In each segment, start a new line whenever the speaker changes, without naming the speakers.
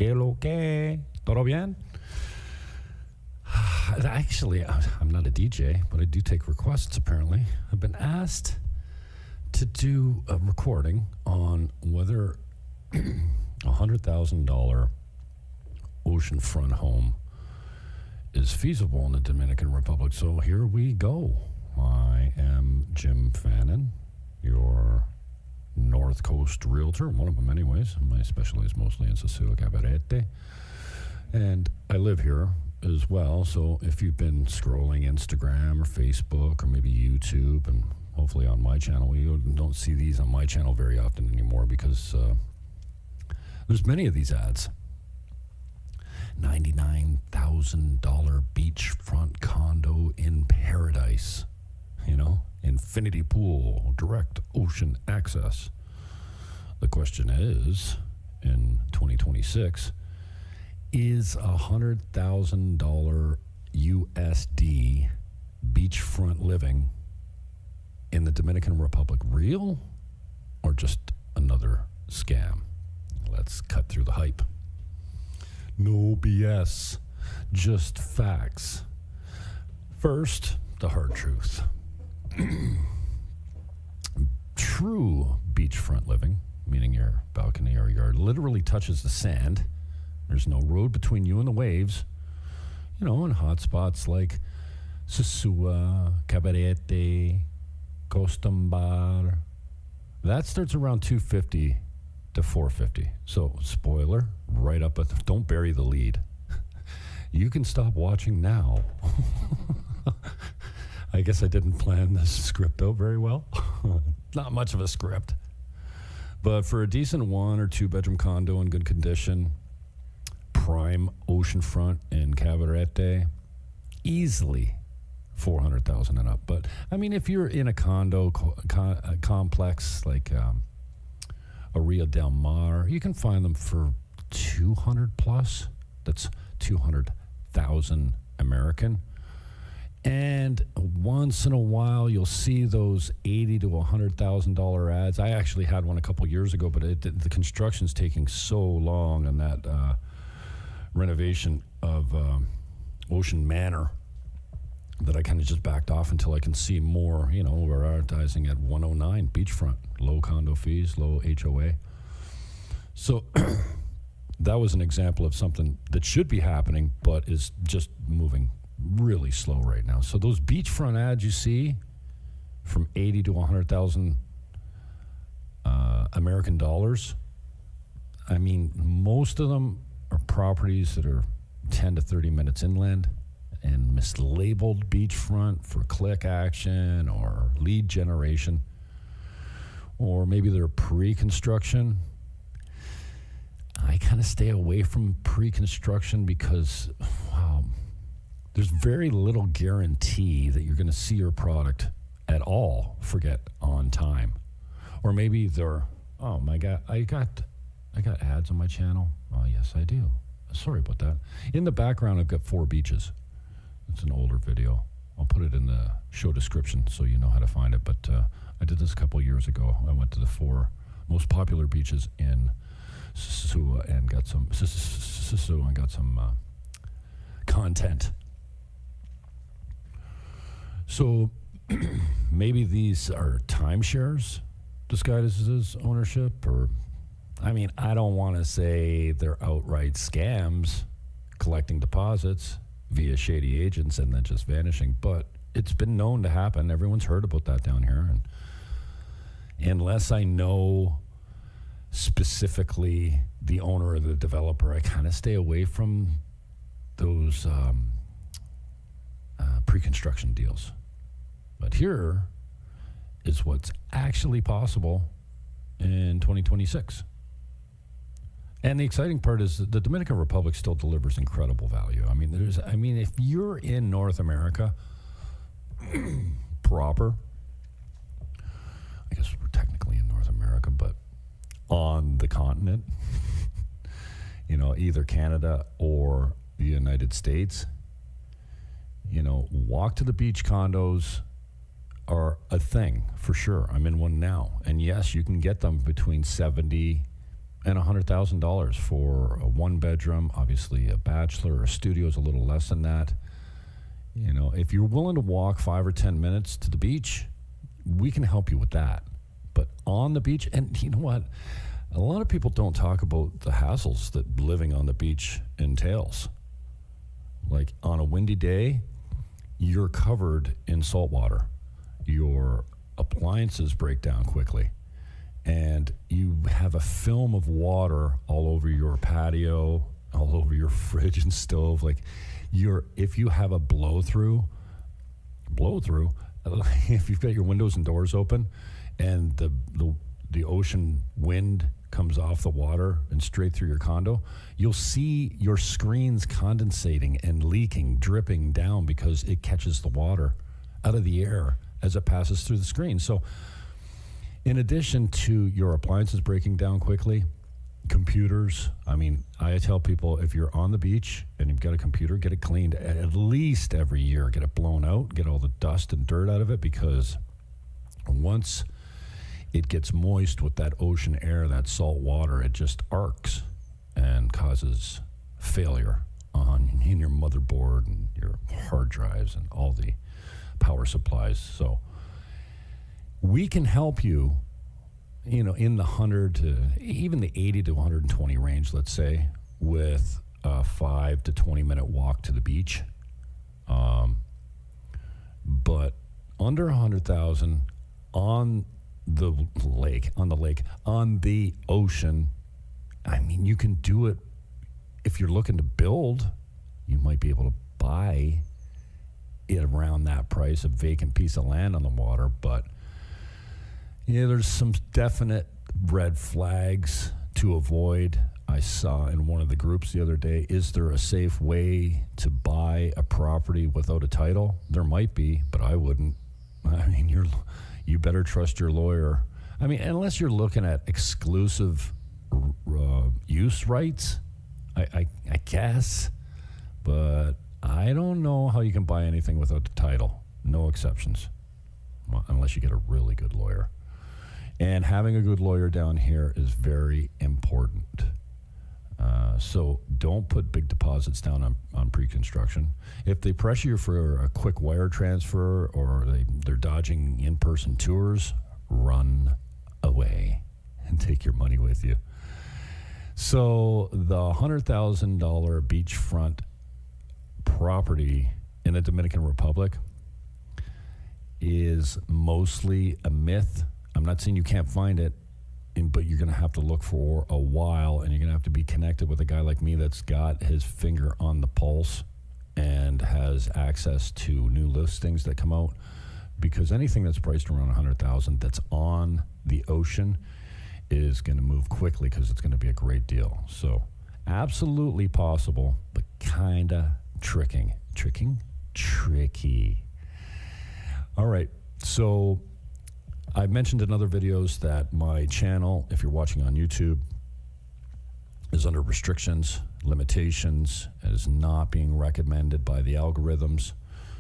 Que lo que? Todo bien? Actually, I'm not a DJ, but I do take requests, apparently. I've been asked to do a recording on whether a $100,000 oceanfront home is feasible in the Dominican Republic. So here we go. I am Jim Fannin, your North Coast realtor, one of them anyways. My specialty is mostly in Sosua Cabarete. And I live here as well, so if you've been scrolling Instagram or Facebook or maybe YouTube, and hopefully on my channel, you don't see these on my channel very often anymore because there's many of these ads. $99,000 beachfront condo in paradise, infinity pool, direct ocean access. The question is, in 2026, is $100,000 USD beachfront living in the Dominican Republic real or just another scam? Let's cut through the hype. No BS, just facts. First, the hard truth. True beachfront living, meaning your balcony or yard, literally touches the sand. There's no road between you and the waves. In hot spots like Sosua, Cabarete, Costumbar. That starts around $250 to $450. So, spoiler, right up at don't bury the lead. You can stop watching now. I guess I didn't plan this script out very well. Not much of a script. But for a decent 1 or 2 bedroom condo in good condition, prime oceanfront in Cabarete, easily $400,000 and up. But I mean, if you're in a condo complex like Rio Del Mar, you can find them for 200 plus. That's 200,000 American. And once in a while, you'll see those $80,000 to $100,000 ads. I actually had one a couple years ago, but the construction's taking so long on that renovation of Ocean Manor that I kind of just backed off until I can see more. We're advertising at 109 beachfront, low condo fees, low HOA. So that was an example of something that should be happening, but is just moving really slow right now. So those beachfront ads you see from 80 to 100,000 American dollars, I mean, most of them are properties that are 10 to 30 minutes inland and mislabeled beachfront for click action or lead generation, or maybe they're pre-construction. I kind of stay away from pre-construction because, wow, there's very little guarantee that you're going to see your product at all, forget on time. Or maybe they're, oh my God, I got ads on my channel. Oh, yes, I do. Sorry about that. In the background, I've got 4 beaches. It's an older video. I'll put it in the show description so you know how to find it. But I did this a couple years ago. I went to the 4 most popular beaches in Sosua and got some content. So maybe these are timeshares disguised as ownership, or I mean, I don't want to say they're outright scams, collecting deposits via shady agents and then just vanishing, but it's been known to happen. Everyone's heard about that down here, and unless I know specifically the owner or the developer, I kind of stay away from those pre-construction deals. But here is what's actually possible in 2026. And the exciting part is that the Dominican Republic still delivers incredible value. I mean, if you're in North America proper, I guess we're technically in North America, but on the continent, either Canada or the United States, walk to the beach condos are a thing for sure. I'm in one now. And yes, you can get them between 70 and $100,000 for a one bedroom. Obviously, a bachelor or a studio is a little less than that. You know, if you're willing to walk 5 or 10 minutes to the beach, we can help you with that. But on the beach, and you know what? A lot of people don't talk about the hassles that living on the beach entails. Like on a windy day, you're covered in salt water. Your appliances break down quickly. And you have a film of water all over your patio, all over your fridge and stove. Like if you have a blow through, if you've got your windows and doors open and the ocean wind comes off the water and straight through your condo, you'll see your screens condensating and leaking, dripping down because it catches the water out of the air as it passes through the screen. So in addition to your appliances breaking down quickly, computers, I mean, I tell people if you're on the beach and you've got a computer, get it cleaned at least every year. Get it blown out, get all the dust and dirt out of it, because once it gets moist with that ocean air, that salt water, it just arcs and causes failure in your motherboard and your hard drives and all the power supplies. So we can help you, in the 100 to even the 80 to 120 range, let's say, with a 5 to 20 minute walk to the beach. But under 100,000 on the lake, on the ocean, I mean, you can do it. If you're looking to build, you might be able to buy it around that price, a vacant piece of land on the water. But yeah, there's some definite red flags to avoid. I saw in one of the groups the other day, is there a safe way to buy a property without a title? There might be, but I wouldn't. I mean, you better trust your lawyer. I mean, unless you're looking at exclusive use rights, I guess. But I don't know how you can buy anything without the title. No exceptions. Well, unless you get a really good lawyer. And having a good lawyer down here is very important. So don't put big deposits down on pre-construction. If they pressure you for a quick wire transfer or they're dodging in-person tours, run away and take your money with you. So the $100,000 beachfront property in the Dominican Republic is mostly a myth. I'm not saying you can't find it, but you're going to have to look for a while, and you're going to have to be connected with a guy like me that's got his finger on the pulse and has access to new listings that come out, because anything that's priced around 100,000 that's on the ocean is going to move quickly because it's going to be a great deal. So absolutely possible, but kind of tricky. All right, so I mentioned in other videos that my channel, if you're watching on YouTube, is under restrictions, limitations, and is not being recommended by the algorithms.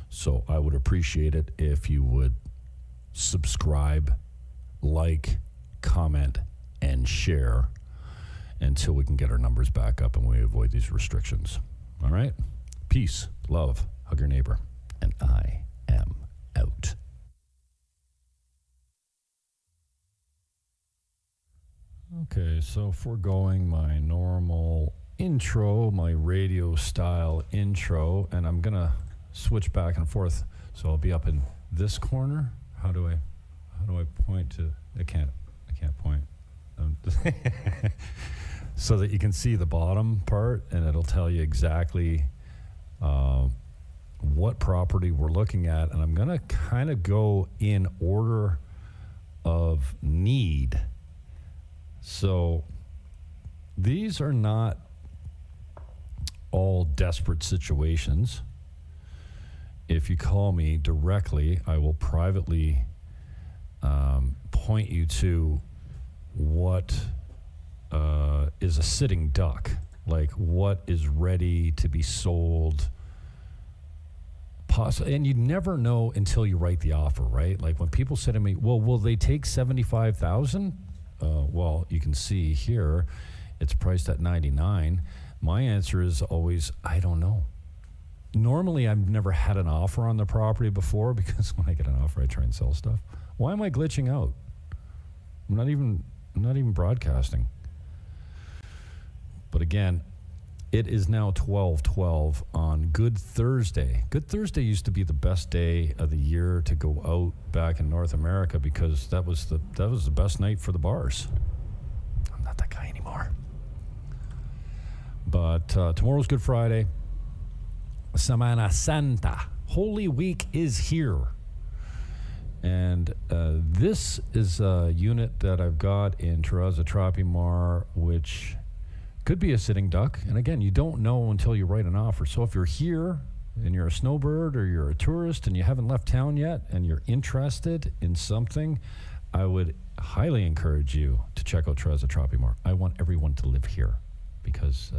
So I would appreciate it if you would subscribe, like, comment, and share until we can get our numbers back up and we avoid these restrictions. All right? Peace, love, hug your neighbor, and I am out. Okay, so foregoing my normal intro, my radio style intro, and I'm gonna switch back and forth. So I'll be up in this corner. How do I point to? I can't point. So that you can see the bottom part, and it'll tell you exactly what property we're looking at. And I'm gonna kind of go in order of need. So these are not all desperate situations. If you call me directly, I will privately point you to what is a sitting duck, like what is ready to be sold. And you never know until you write the offer, right? Like when people say to me, well, will they take $75,000? well, you can see here, it's priced at $99,000. My answer is always, I don't know. Normally, I've never had an offer on the property before because when I get an offer, I try and sell stuff. Why am I glitching out? I'm not even broadcasting. But again, it is now 12/12 on Good Thursday. Good Thursday used to be the best day of the year to go out back in North America because that was the best night for the bars. I'm not that guy anymore. But tomorrow's Good Friday. Semana Santa. Holy Week is here. And this is a unit that I've got in Terraza Tropimar, which could be a sitting duck. And again, you don't know until you write an offer. So if you're here and you're a snowbird or you're a tourist and you haven't left town yet and you're interested in something, I would highly encourage you to check out Terraza Tropimar. I want everyone to live here because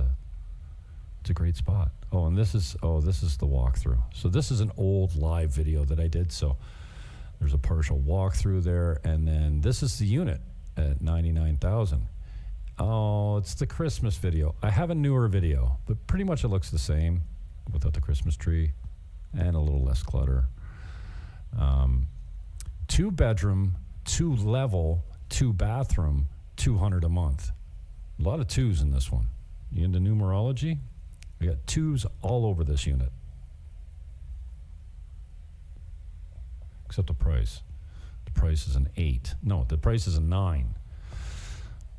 it's a great spot. Oh, and this is the walkthrough. So this is an old live video that I did. So there's a partial walkthrough there. And then this is the unit at $99,000. Oh, it's the Christmas video. I have a newer video, but pretty much it looks the same without the Christmas tree and a little less clutter. 2 bedroom, 2 level, 2 bathroom, $200 a month. A lot of 2s in this one. You into numerology? We got 2s all over this unit. Except the price. The price is an 8. No, the price is a 9.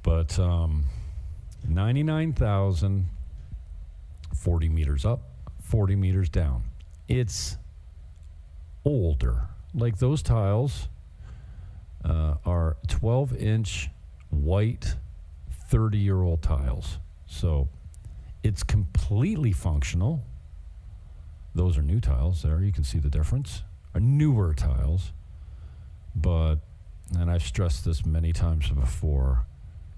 But $99,000, 40 meters up, 40 meters down. It's older. Like those tiles are 12-inch white 30-year-old tiles. So it's completely functional. Those are new tiles there. You can see the difference. Are newer tiles. But, and I've stressed this many times before,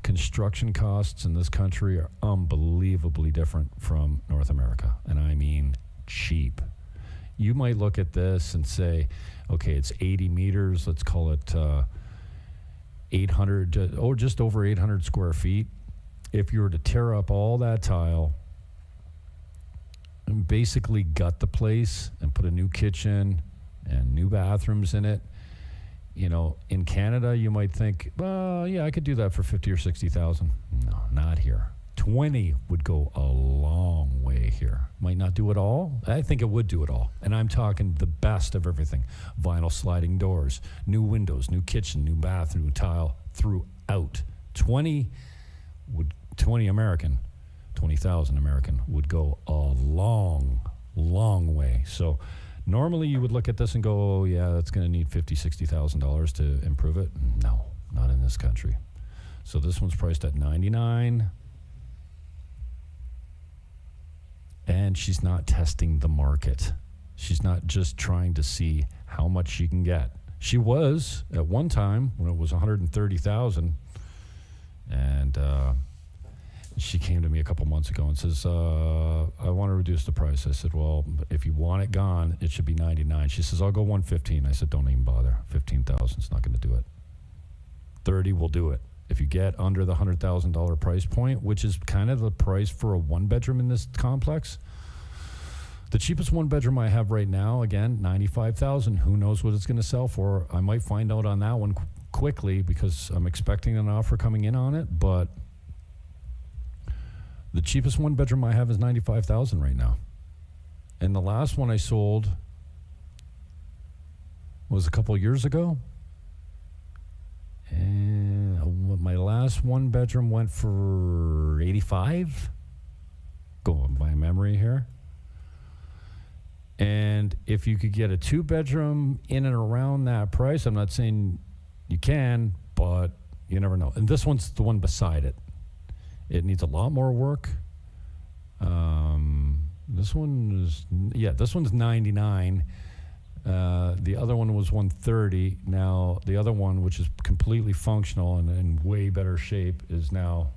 construction costs in this country are unbelievably different from North America. And I mean cheap. You might look at this and say, okay, it's 80 meters. Let's call it 800, or just over 800 square feet. If you were to tear up all that tile and basically gut the place and put a new kitchen and new bathrooms in it, you know, in Canada, you might think, well, yeah, I could do that for 50 or 60,000. No, not here. 20 would go a long way here. Might not do it all. I think it would do it all. And I'm talking the best of everything. Vinyl sliding doors, new windows, new kitchen, new bath, new tile throughout. 20,000 American would go a long, long way. So normally you would look at this and go, oh, yeah, that's going to need $50,000, $60,000 to improve it. No, not in this country. So this one's priced at $99,000. And she's not testing the market. She's not just trying to see how much she can get. She was at one time when it was $130,000, and she came to me a couple months ago and says, I want to reduce the price. I said, well, if you want it gone, it should be $99,000. She says, I'll go $115,000. I said, don't even bother. $15,000 is not going to do it. $30,000 will do it. If you get under the $100,000 price point, which is kind of the price for a one-bedroom in this complex, the cheapest one-bedroom I have right now, again, $95,000. Who knows what it's going to sell for? I might find out on that one quickly because I'm expecting an offer coming in on it. But the cheapest one-bedroom I have is $95,000 right now, and the last one I sold was a couple years ago. And my last one bedroom went for 85. Going by memory here. And if you could get a 2-bedroom in and around that price, I'm not saying you can, but you never know. And this one's the one beside it. It needs a lot more work. This one's 99. The other one was 130. Now, the other one, which is completely functional and in way better shape, is now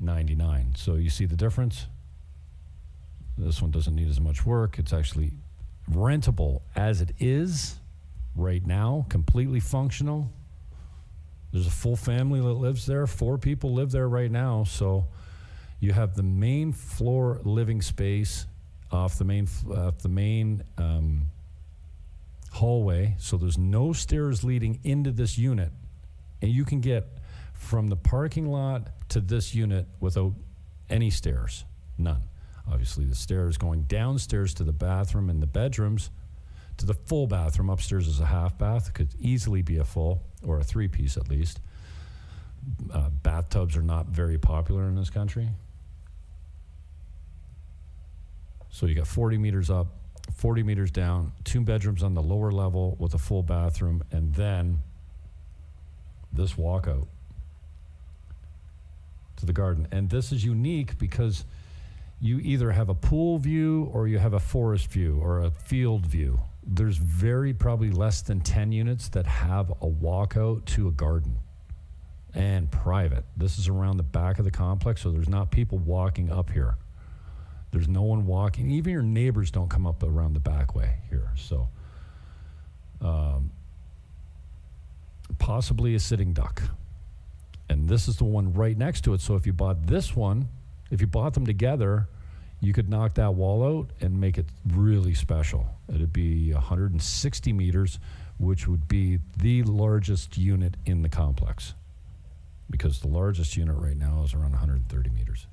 99. So you see the difference? This one doesn't need as much work. It's actually rentable as it is right now, completely functional. There's a full family that lives there. 4 people live there right now. So you have the main floor living space off the main hallway. So there's no stairs leading into this unit. And you can get from the parking lot to this unit without any stairs. None. Obviously, the stairs going downstairs to the bathroom and the bedrooms. To the full bathroom. Upstairs is a half bath. Could easily be a full or a 3-piece at least. Bathtubs are not very popular in this country. So you got 40 meters up, 40 meters down, 2 bedrooms on the lower level with a full bathroom, and then this walkout to the garden. And this is unique because you either have a pool view or you have a forest view or a field view. There's probably less than 10 units that have a walkout to a garden and private. This is around the back of the complex, so there's not people walking up here. There's no one walking. Even your neighbors don't come up around the back way here. So possibly a sitting duck. And this is the one right next to it. So if you bought this one, if you bought them together, you could knock that wall out and make it really special. It'd be 160 meters, which would be the largest unit in the complex, because the largest unit right now is around 130 meters.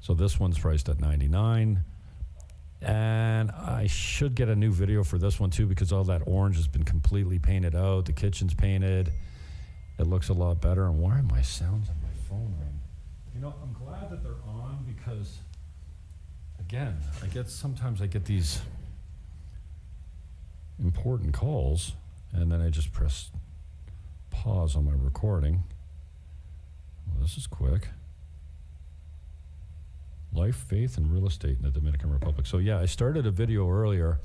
So this one's priced at $99. And I should get a new video for this one too, because all that orange has been completely painted out. The kitchen's painted. It looks a lot better. And why are my sounds on my phone ring? You know, I'm glad that they're on because, again, sometimes I get these important calls and then I just press pause on my recording. Well, this is quick. Life, faith, and real estate in the Dominican Republic. So yeah, I started a video earlier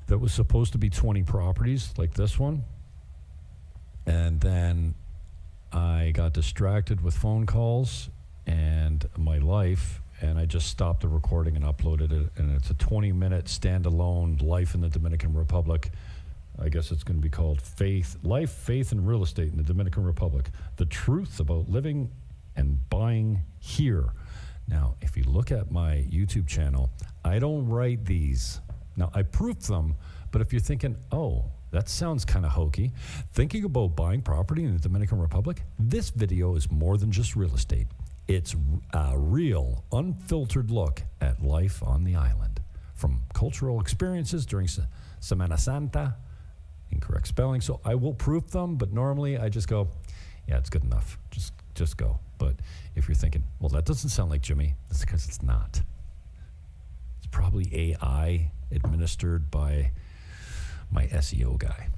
that was supposed to be 20 properties like this one. And then I got distracted with phone calls and my life, and I just stopped the recording and uploaded it. And it's a 20-minute standalone life in the Dominican Republic. I guess it's going to be called Life, Faith, and Real Estate in the Dominican Republic. The truth about living and buying here. Now, if you look at my YouTube channel, I don't write these. Now, I proof them, but if you're thinking, oh, that sounds kind of hokey, thinking about buying property in the Dominican Republic, this video is more than just real estate. It's a real, unfiltered look at life on the island, from cultural experiences during Semana Santa, incorrect spelling. So I will proof them, but normally I just go, yeah, it's good enough. Just go. But if you're thinking, well, that doesn't sound like Jimmy, that's because it's not. It's probably AI administered by my SEO guy.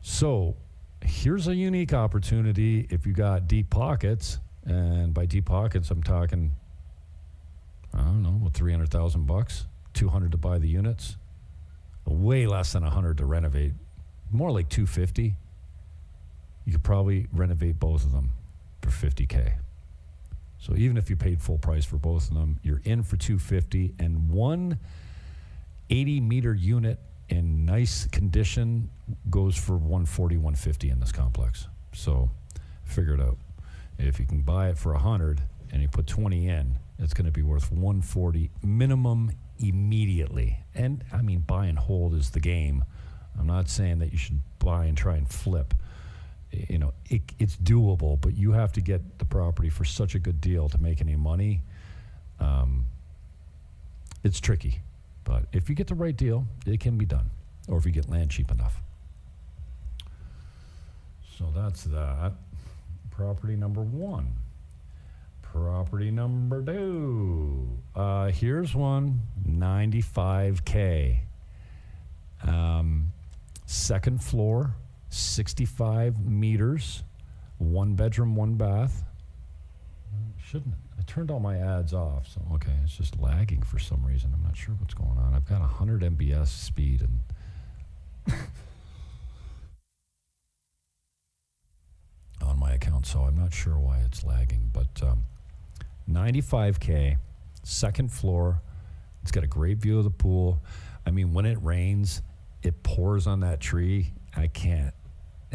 So here's a unique opportunity if you got deep pockets, and by deep pockets, I'm talking, I don't know, what, $300,000, $200 to buy the units, way less than $100 to renovate, more like $250. You could probably renovate both of them for $50K. So even if you paid full price for both of them, you're in for $250, and one 80-meter unit in nice condition goes for $140, $150 in this complex. So figure it out. If you can buy it for $100 and you put 20 in, it's going to be worth $140 minimum immediately. And I mean, buy and hold is the game. I'm not saying that you should buy and try and flip. You know, it's doable, but you have to get the property for such a good deal to make any money. It's tricky. But if you get the right deal, it can be done. Or if you get land cheap enough. So that's that. Property number 1. Property number 2. Here's one, $95K. Second floor, 65 meters, 1 bedroom, 1 bath. Shouldn't it? I turned all my ads off, so okay, it's just lagging for some reason. I'm not sure what's going on. I've got 100 MBS speed and on my account, so I'm not sure why it's lagging. But 95K, second floor. It's got a great view of the pool. I mean, when it rains, it pours on that tree, I can't.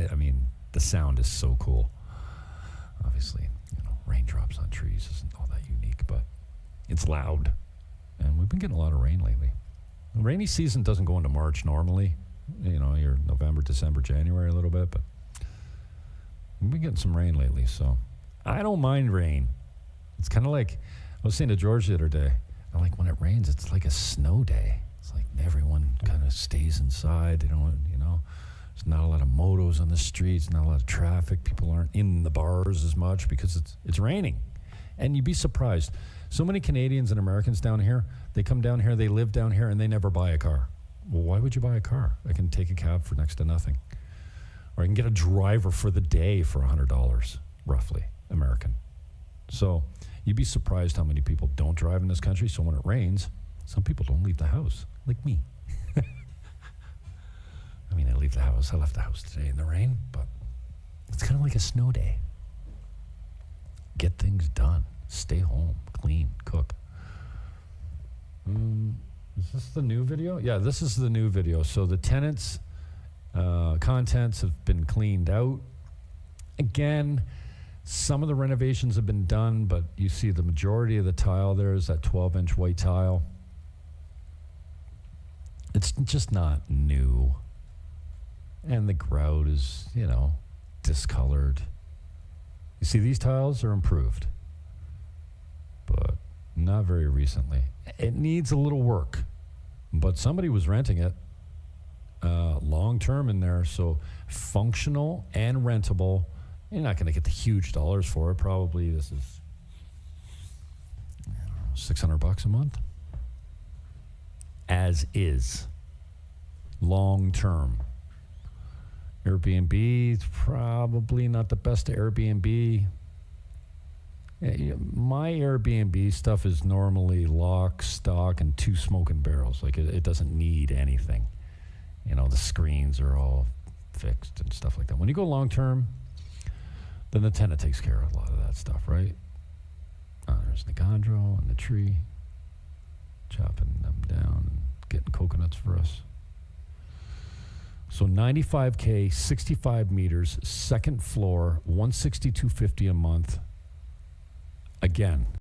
I mean, the sound is so cool. Obviously, raindrops on trees isn't all that unique, but it's loud. And we've been getting a lot of rain lately. The rainy season doesn't go into March normally. You're November, December, January a little bit, but we've been getting some rain lately, so I don't mind rain. It's kind of like, I was saying to George the other day, I like when it rains, it's like a snow day. It's like everyone kind of stays inside. They don't, there's not a lot of motos on the streets, not a lot of traffic. People aren't in the bars as much because it's raining. And you'd be surprised. So many Canadians and Americans down here, they come down here, they live down here, and they never buy a car. Well, why would you buy a car? I can take a cab for next to nothing. Or I can get a driver for the day for $100, roughly, American. So you'd be surprised how many people don't drive in this country. So when it rains, some people don't leave the house, like me. I mean, I leave the house. I left the house today in the rain, but it's kind of like a snow day. Get things done. Stay home. Clean. Cook. Is this the new video? Yeah, this is the new video. So the tenants' contents have been cleaned out. Again, some of the renovations have been done, but you see the majority of the tile there is that 12-inch white tile. It's just not new. And the grout is, discolored. You see, these tiles are improved, but not very recently. It needs a little work, but somebody was renting it long-term in there, so functional and rentable. You're not going to get the huge dollars for it. Probably this is $600 a month. As is. Long-term. Airbnb is probably not the best Airbnb. My Airbnb stuff is normally lock, stock, and 2 smoking barrels. Like it doesn't need anything. The screens are all fixed and stuff like that. When you go long-term, then the tenant takes care of a lot of that stuff, right? There's Nicandro and the tree, chopping them down and getting coconuts for us. So $95K, 65 meters, second floor, $162.50 a month. Again,